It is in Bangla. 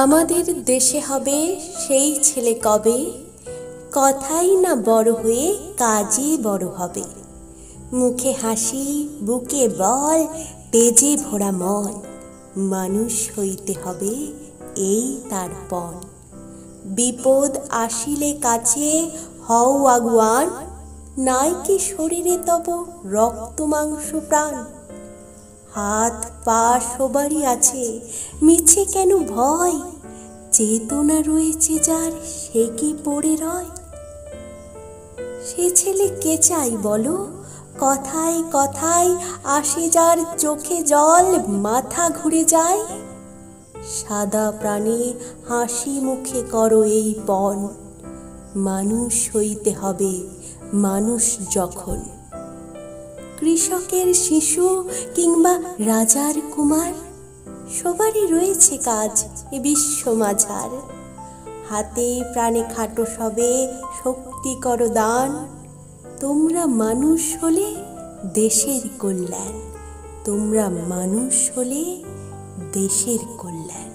আমাদের দেশে হবে সেই ছেলে কবে, কথাই না বড় হয়ে কাজে বড় হবে। মুখে হাসি, বুকে বল, তেজে ভরা মন, মানুষ হইতে হবে এই তার পণ। বিপদ আসিলে কাছে হও আগুয়ান, নাই কি শরীরে তব রক্ত মাংস প্রাণ। হাত পা সবারই আছে, মিছে কেন ভয়, চেতনা রয়েছে যার সে কি পড়ে রয়। সে ছেলে কে চাই বলো, কথায় কথায় আসে যার চোখে জল, মাথা ঘুরে যায়। সাদা প্রাণে হাসি মুখে করো এই পণ, মানুষ হইতে হবে মানুষ যখন। কৃষকের শিশু কিংবা রাজার কুমার, সবারই রয়েছে কাজ এ বিশ্ব মাঝার। হাতে প্রাণে খাটো সবে, শক্তি করো দান। তোমরা মানুষ হলে দেশের কল্যাণ, তোমরা মানুষ হলে দেশের কল্যাণ।